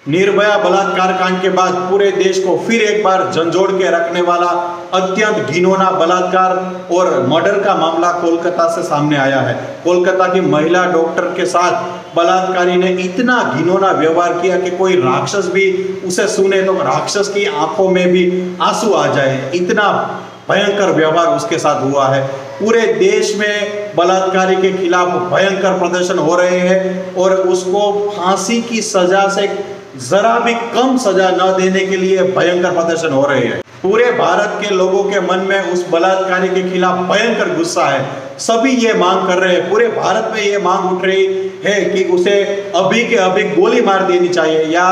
निर्भया बलात्कार कांड के बाद पूरे देश को फिर एक बार झंझोड़ के रखने वाला अत्यंत घिनौना बलात्कार और मर्डर का मामला कोलकाता से सामने आया है। कोलकाता की महिला डॉक्टर के साथ बलात्कारी ने इतना घिनौना व्यवहार किया कि कोई राक्षस भी उसे सुने तो राक्षस की आंखों में भी आंसू आ जाए, इतना भयंकर व्यवहार उसके साथ हुआ है। पूरे देश में बलात्कारी के खिलाफ भयंकर प्रदर्शन हो रहे हैं और उसको फांसी की सजा से जरा भी कम सजा न देने के लिए भयंकर प्रदर्शन हो रहे हैं। पूरे भारत के लोगों के मन में उस बलात्कारी के खिलाफ भयंकर गुस्सा है। सभी ये मांग कर रहे हैं, पूरे भारत में ये मांग उठ रही है कि उसे अभी के अभी गोली मार देनी चाहिए या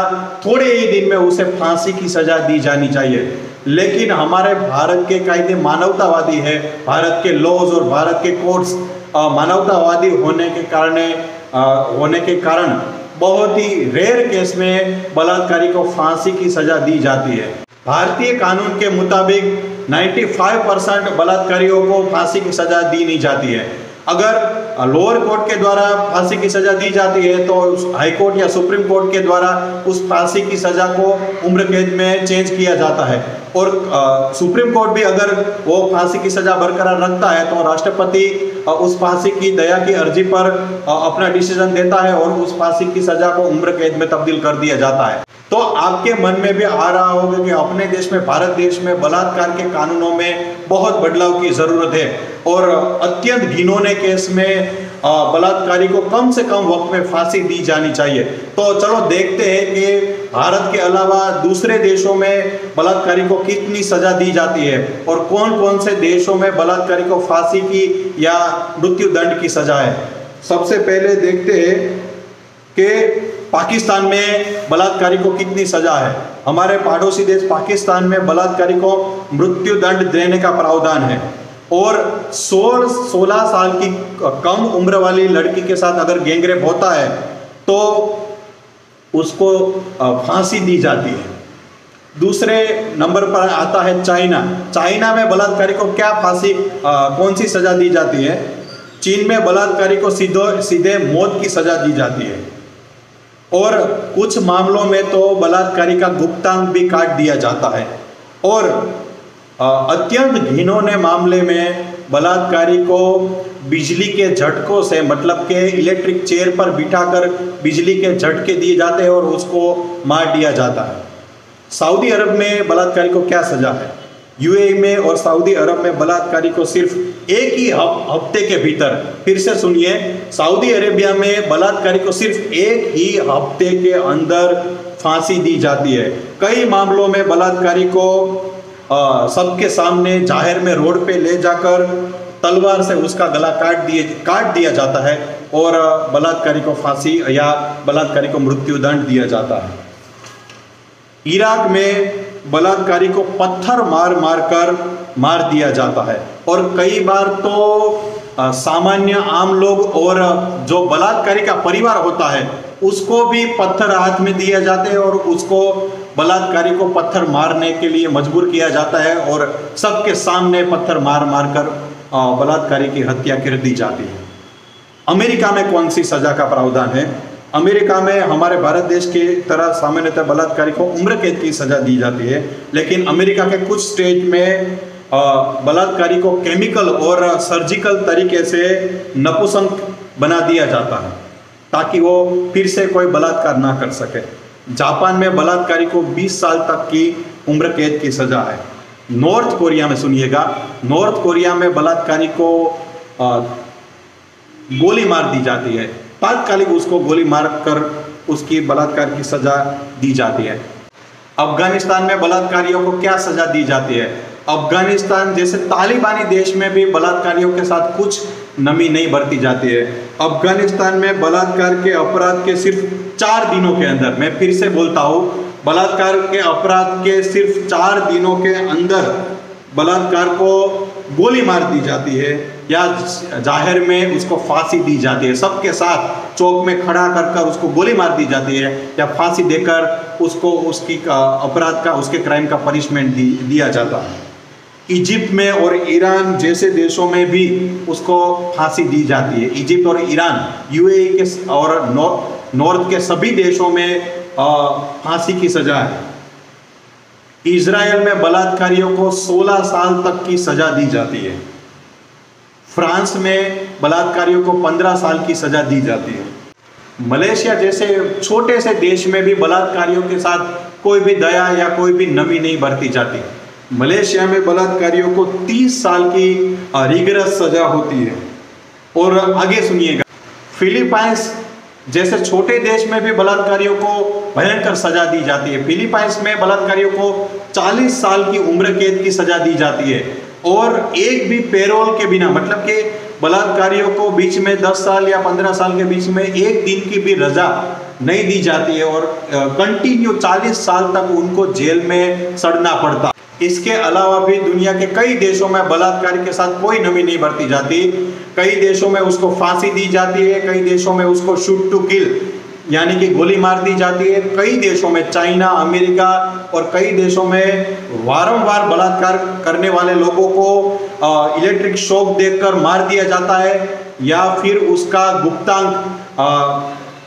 थोड़े ही दिन में उसे फांसी की सजा दी जानी चाहिए। लेकिन हमारे भारत के कायदे मानवतावादी है, भारत के लॉज और भारत के कोर्ट्स मानवतावादी होने के कारण बहुत ही रेयर केस में बलात्कारी को फांसी की सजा दी जाती है। भारतीय कानून के मुताबिक 95% बलात्कारियों को फांसी की सजा दी नहीं जाती है। अगर लोअर कोर्ट के द्वारा फांसी की सजा दी जाती है तो हाई कोर्ट या सुप्रीम कोर्ट के द्वारा उस फांसी की सजा को उम्र कैद में चेंज किया जाता है और सुप्रीम कोर्ट भी अगर वो फांसी की सजा बरकरार रखता है तो राष्ट्रपति उस फांसी की दया की अर्जी पर अपना डिसीजन देता है और उस फांसी की सजा को उम्र कैद में तब्दील कर दिया जाता है। तो आपके मन में भी आ रहा होगा कि अपने देश में, भारत देश में बलात्कार के कानूनों में बहुत बदलाव की जरूरत है और अत्यंत घिनौने केस में बलात्कारी को कम से कम वक्त में फांसी दी जानी चाहिए। तो चलो देखते हैं कि भारत के अलावा दूसरे देशों में बलात्कारी को कितनी सजा दी जाती है और कौन कौन से देशों में बलात्कारी को फांसी की या मृत्यु दंड की सजा है। सबसे पहले देखते हैं कि पाकिस्तान में बलात्कारी को कितनी सजा है। हमारे पड़ोसी देश पाकिस्तान में बलात्कारी को मृत्यु दंड देने का प्रावधान है और 16 साल की कम उम्र वाली लड़की के साथ अगर गैंगरेप होता है तो उसको फांसी दी जाती है। दूसरे नंबर पर आता है चाइना। चाइना में बलात्कारी को क्या कौन सी सजा दी जाती है? चीन में बलात्कारी को सीधे मौत की सजा दी जाती है और कुछ मामलों में तो बलात्कारी का गुप्तांग भी काट दिया जाता है और अत्यंत घिनौने मामले में बलात्कारी को बिजली के झटकों से, मतलब के इलेक्ट्रिक चेयर पर बिठाकर बिजली के झटके दिए जाते हैं और उसको मार दिया जाता है। सऊदी अरब में बलात्कारी को क्या सजा है? यूएई में और सऊदी अरब में बलात्कारी को सिर्फ एक ही हफ्ते के भीतर, फिर से सुनिए, सऊदी अरेबिया में बलात्कारी को सिर्फ एक ही हफ्ते के अंदर फांसी दी जाती है। कई मामलों में बलात्कारी को सबके सामने जाहिर में रोड पे ले जाकर तलवार से उसका गला काट दिया जाता है और बलात्कारी को फांसी या बलात्कारी को मृत्यु दंड दिया जाता है। इराक में बलात्कारी को पत्थर मार दिया जाता है और कई बार तो सामान्य आम लोग और जो बलात्कारी का परिवार होता है उसको भी पत्थर हाथ में दिए जाते हैं और उसको बलात्कारी को पत्थर मारने के लिए मजबूर किया जाता है और सबके सामने पत्थर मार कर बलात्कारी की हत्या कर दी जाती है। अमेरिका में कौन सी सजा का प्रावधान है? अमेरिका में हमारे भारत देश की तरह सामान्यतः बलात्कारी को उम्र कैद की सजा दी जाती है, लेकिन अमेरिका के कुछ स्टेट में बलात्कारी को केमिकल और सर्जिकल तरीके से नपुंसक बना दिया जाता है ताकि वो फिर से कोई बलात्कार ना कर सके। जापान में बलात्कारी को 20 साल तक की उम्र कैद की सजा है। नॉर्थ कोरिया में सुनिएगा, नॉर्थ कोरिया में बलात्कारी को गोली मार दी जाती है, तात्कालिक उसको गोली मार कर उसकी बलात्कार की सजा दी जाती है। अफगानिस्तान में बलात्कारियों को क्या सजा दी जाती है? अफगानिस्तान जैसे तालिबानी देश में भी बलात्कारियों के साथ कुछ नमी नहीं बरती जाती है। अफगानिस्तान में बलात्कार के अपराध के सिर्फ 4 दिनों के अंदर, मैं फिर से बोलता हूँ, बलात्कार के अपराध के सिर्फ 4 दिनों के अंदर बलात्कार को गोली मार दी जाती है या जाहिर में उसको फांसी दी जाती है। सबके साथ चौक में खड़ा कर उसको गोली मार दी जाती है या फांसी देकर उसको उसकी अपराध का, उसके क्राइम का पनिशमेंट दिया जाता है। इजिप्ट में और ईरान जैसे देशों में भी उसको फांसी दी जाती है। इजिप्ट और ईरान, यूएई के और नॉर्थ के सभी देशों में फांसी की सजा है। इजराइल में बलात्कारियों को 16 साल तक की सजा दी जाती है। फ्रांस में बलात्कारियों को 15 साल की सजा दी जाती है। मलेशिया जैसे छोटे से देश में भी बलात्कारियों के साथ कोई भी दया या कोई भी नमी नहीं बरती जाती। मलेशिया में बलात्कारियों को 30 साल की रिगरस सजा होती है। और आगे सुनिएगा, फिलीपाइंस जैसे छोटे देश में भी बलात्कारियों को भयंकर सजा दी जाती है। फिलीपाइंस में बलात्कारियों को 40 साल की उम्र कैद की सजा दी जाती है और एक भी पेरोल के बिना, मतलब कि बलात्कारियों को बीच में 10 साल या 15 साल के बीच में एक दिन की भी रजा नहीं दी जाती है और कंटिन्यू 40 साल तक उनको जेल में सड़ना पड़ता। इसके अलावा भी दुनिया के कई देशों में बलात्कार के साथ कोई नमी नहीं बरती जाती। कई देशों में उसको फांसी दी जाती है, कई देशों में उसको शूट टू किल यानी कि गोली मार दी जाती है। कई देशों में, चाइना, अमेरिका और कई देशों में वारंवार बलात्कार करने वाले लोगों को इलेक्ट्रिक शॉक देकर मार दिया जाता है या फिर उसका गुप्तांग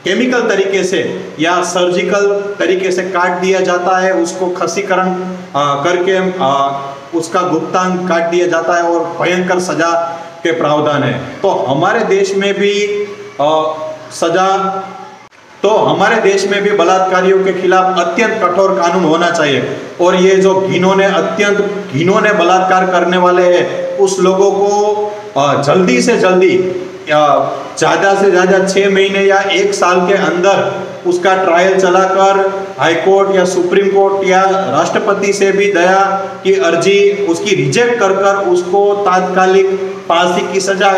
केमिकल तरीके से या सर्जिकल तरीके से काट दिया जाता है। उसको खसीकरण करके उसका गुप्तांग काट दिया जाता है और भयंकर सजा के प्रावधान है। तो हमारे देश में भी हमारे देश में भी बलात्कारियों के खिलाफ अत्यंत कठोर कानून होना चाहिए। और ये जो अत्यंत घिनौने बलात्कार करने वाले हैं उस लोगों को जल्दी से जल्दी ज़्यादा से ज़्यादा 6 महीने या 1 साल के अंदर उसका ट्रायल चलाकर हाई कोर्ट या सुप्रीम कोर्ट या राष्ट्रपति से भी दया की अर्जी उसकी रिजेक्ट कर उसको तात्कालिक फांसी की सजा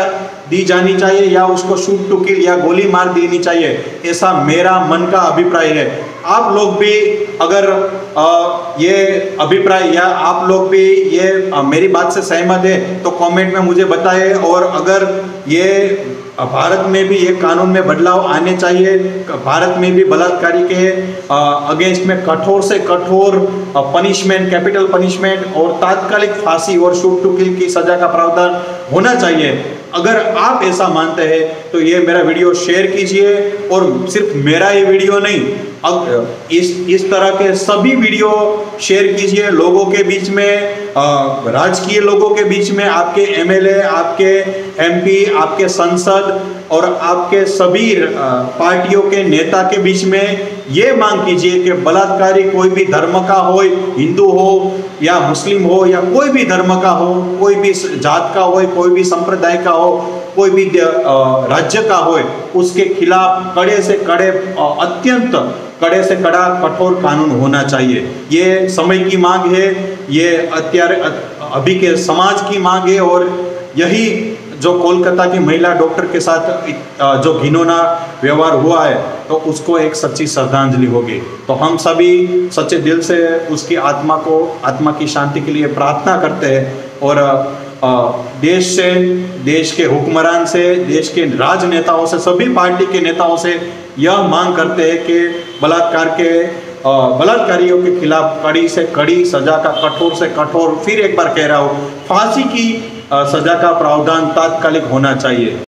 दी जानी चाहिए या उसको शूट टू किल या गोली मार देनी चाहिए। ऐसा मेरा मन का अभिप्राय है। आप लोग भी अगर ये अभिप्राय या आप लोग भी ये मेरी बात से सहमत है तो कमेंट में मुझे बताएं। और अगर ये भारत में भी ये कानून में बदलाव आने चाहिए, भारत में भी बलात्कारी के अगेंस्ट में कठोर से कठोर पनिशमेंट, कैपिटल पनिशमेंट और तात्कालिक फांसी और शूट टू किल की सजा का प्रावधान होना चाहिए। अगर आप ऐसा मानते हैं तो ये मेरा वीडियो शेयर कीजिए। और सिर्फ मेरा ये वीडियो नहीं, अब इस तरह के सभी वीडियो शेयर कीजिए लोगों के बीच में, राजकीय लोगों के बीच में, आपके एमएलए, आपके एमपी, आपके संसद और आपके सभी पार्टियों के नेता के बीच में ये मांग कीजिए कि बलात्कारी कोई भी धर्म का हो, हिंदू हो या मुस्लिम हो या कोई भी धर्म का हो, कोई भी जात का हो, कोई भी संप्रदाय का हो, कोई भी राज्य का हो, उसके खिलाफ कड़े से कड़े, अत्यंत कड़े से कड़ा कठोर कानून होना चाहिए। ये समय की मांग है, ये अभी के समाज की मांग है। और यही जो कोलकाता की महिला डॉक्टर के साथ जो घिनौना व्यवहार हुआ है तो उसको एक सच्ची श्रद्धांजलि होगी। तो हम सभी सच्चे दिल से उसकी आत्मा की शांति के लिए प्रार्थना करते हैं। और देश से, देश के हुक्मरान से, देश के राजनेताओं से, सभी पार्टी के नेताओं से यह मांग करते हैं कि बलात्कारियों के खिलाफ कड़ी से कड़ी सजा का, कठोर से कठोर, फिर एक बार कह रहा हूँ, फांसी की सजा का प्रावधान तात्कालिक होना चाहिए।